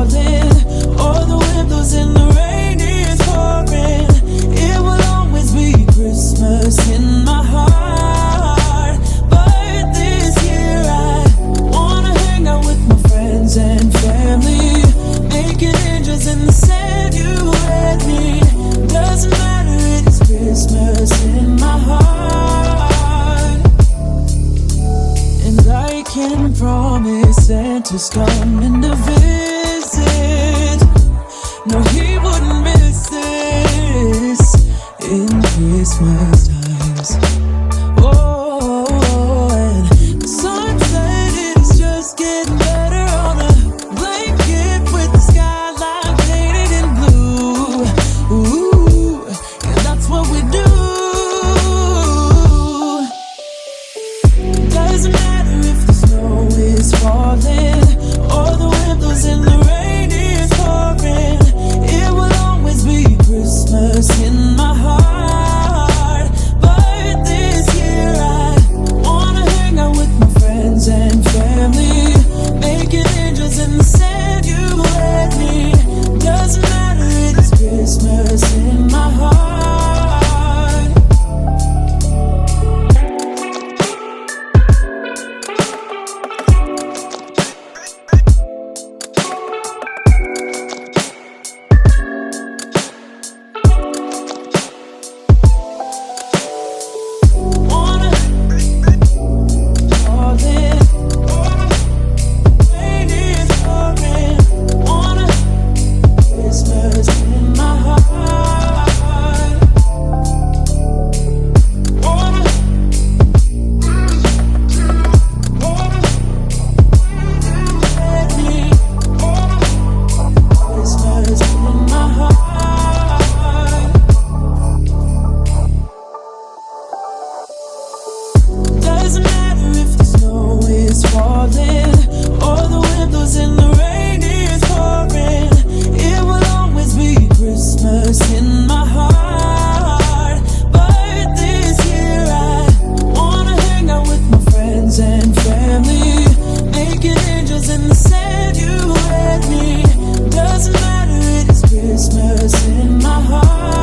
falling, or the wind blows and the rain is pouring, it will always be Christmas in my heart. But this year I wanna hang out with my friends and family, making angels in the sand, you and me. Doesn't matter, it's Christmas in my heart. And I can promise Santa's coming to visit. No, he wouldn't miss this in Christmas times. Oh, and the sunset is just getting better on a blanket with the skyline painted in blue. Ooh, and that's what we do. Doesn't matter if the snow is falling, or the wind blows and the rain is pouring, it will always be Christmas in my heart. But this year I wanna hang out with my friends and family, making angels in the sand, you and me. Doesn't matter, it's Christmas in my heart. Doesn't matter if the snow is falling, or the wind blows and the rain is pouring, it will always be Christmas in my heart. But this year I wanna hang out with my friends and family, making angels in the sand, you and me. Doesn't matter, it's Christmas in my heart.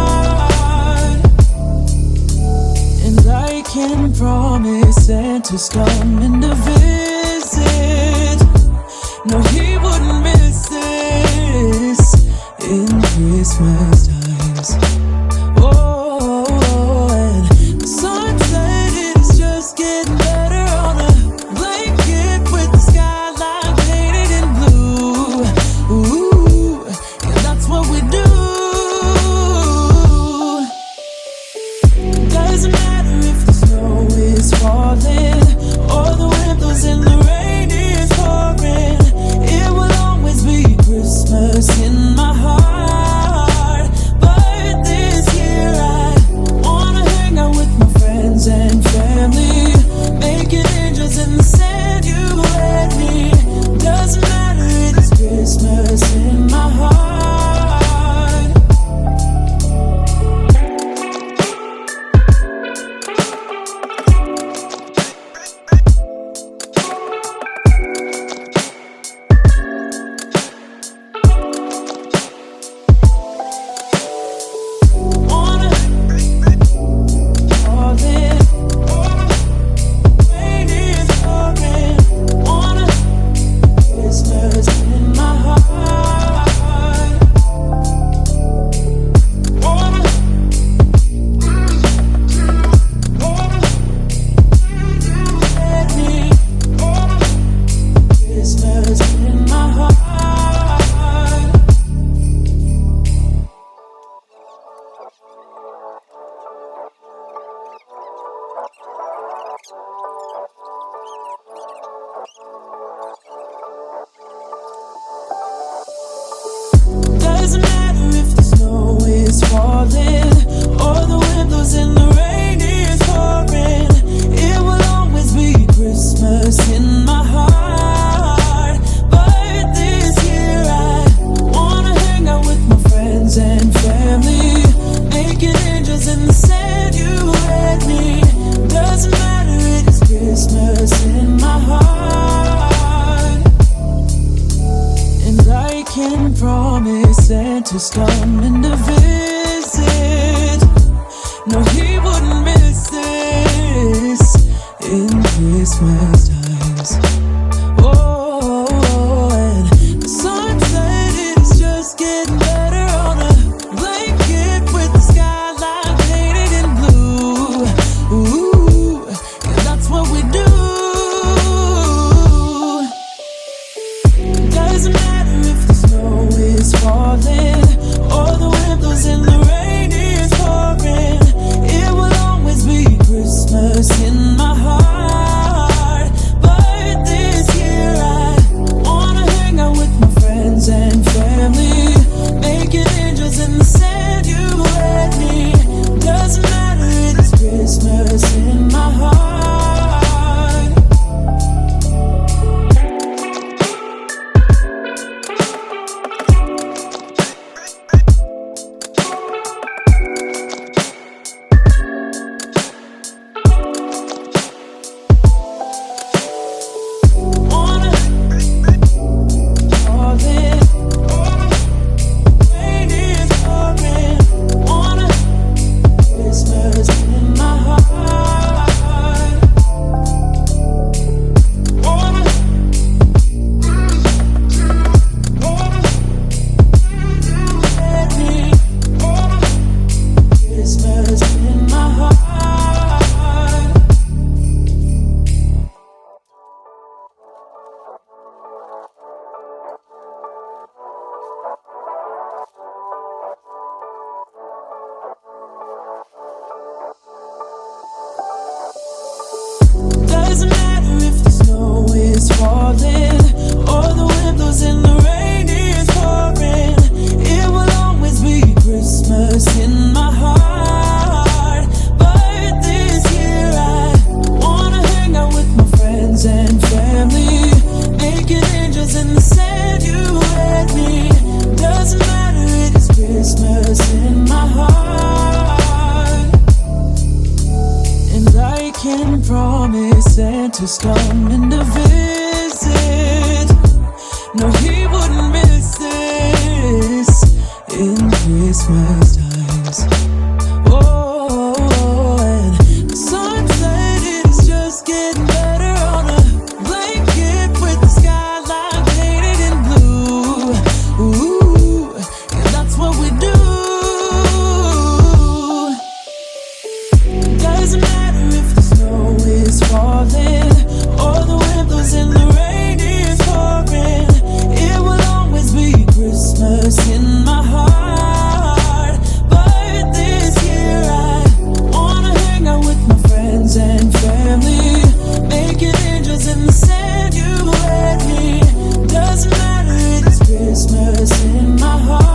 And I can promise Santa's coming to visit. No, he wouldn't miss this in Christmas times. Oh, and the sunset is just getting better on a blanket with the skyline painted in blue. Ooh, and that's what we do. Doesn't matter if the snow is falling, or the wind blows and the rain is pouring, it will always be Christmas in my heart. But this year I wanna hang out with my friends and family, making angels in the sand, you and me. Doesn't matter, it's Christmas in my heart. Santa's coming to visit. No, he wouldn't miss this in Christmas times. Oh, and the sun said it's just getting better on a blanket with the skyline painted in blue. Ooh, yeah, that's what we do. Doesn't matter if the snow is falling or the wind blows and the rain is pouring. It will always be Christmas in my heart. But this year I wanna hang out with my friends and family, making angels in the sand, you and me. Doesn't matter, it's Christmas in my heart. Doesn't matter if the snow is falling or the wind blows and the rain is pouring. It will always be Christmas in my heart. But this year I wanna hang out with my friends and family, making angels in the sand, you and me. Doesn't matter, it's Christmas in my heart. And I can promise Santa's coming to visit. No, he wouldn't miss this in Christmas times. Oh, and the sun said it's just getting better on a blanket with the skyline painted in blue. Ooh, yeah, that's what we do. Doesn't matter if the snow is falling or the wind blows and the rain is pouring. It will always be Christmas in my heart. But this year I wanna hang out with my friends and family, making angels in the sand, you and me. Doesn't matter, it's Christmas in my heart.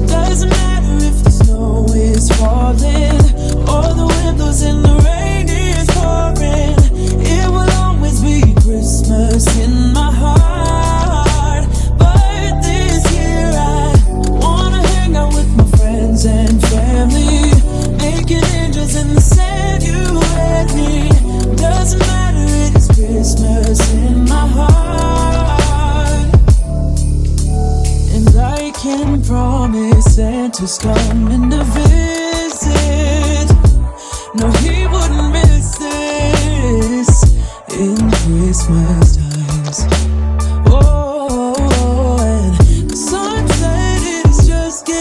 Doesn't matter if the snow is falling or the wind blows and the rain is pouring. It will always be Christmas in my heart. But this year I wanna hang out with my friends and family, making angels in the sand, you and me. Doesn't matter, it's Christmas in my heart. And I can promise Santa's coming to visit. No, he wouldn't miss this in Christmas times. Oh, and the sun said it's just getting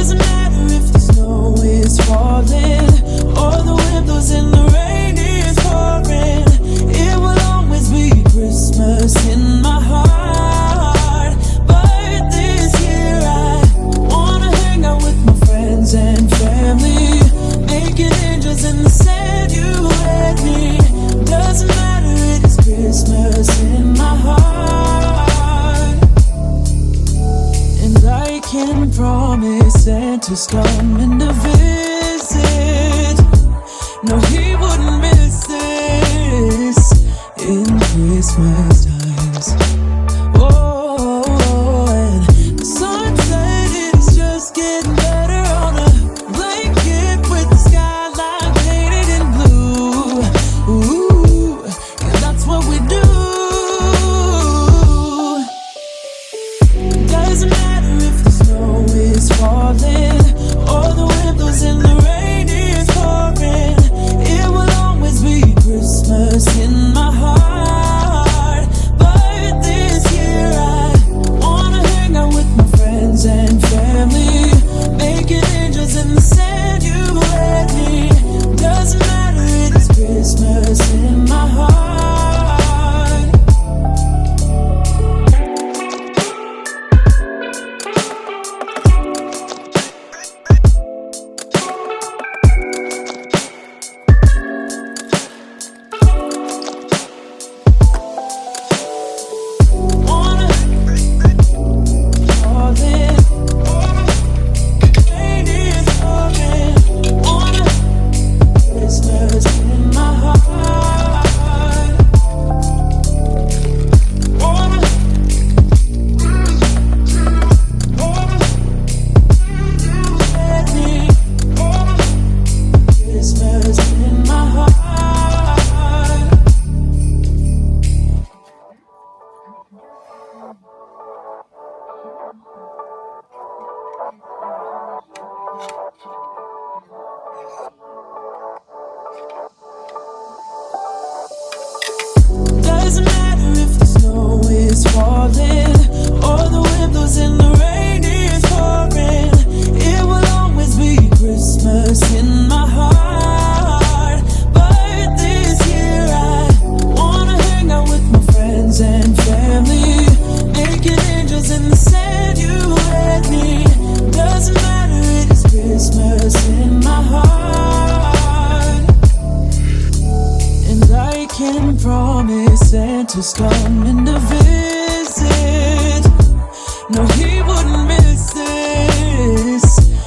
Doesn't matter if the snow is falling or the wind blows and the rain is pouring. It will always be Christmas in my heart. But this year I wanna hang out with my friends and family, making angels in the sand. You and me. Doesn't matter, it is Christmas in my heart. And I can promise Santa's coming to visit. No, he wouldn't miss this in Christmas times. Oh, and the sunset is just getting better on a blanket with the skyline painted in blue. Ooh, yeah, that's what we do. Doesn't matter if the snow is falling or the wind blows and the rain is pouring. It will always be Christmas in my heart. But this year I wanna hang out with my friends and family, making angels in the sand. You and me. Doesn't matter, it is Christmas in my heart. Doesn't matter if the snow is falling or the wind blows and the rain is pouring. It will always be Christmas in my heart. But this year I wanna hang out with my friends and family, making angels in the sand. You and me. Doesn't matter, it is Christmas in my heart. And I can promise Santa's coming to visit.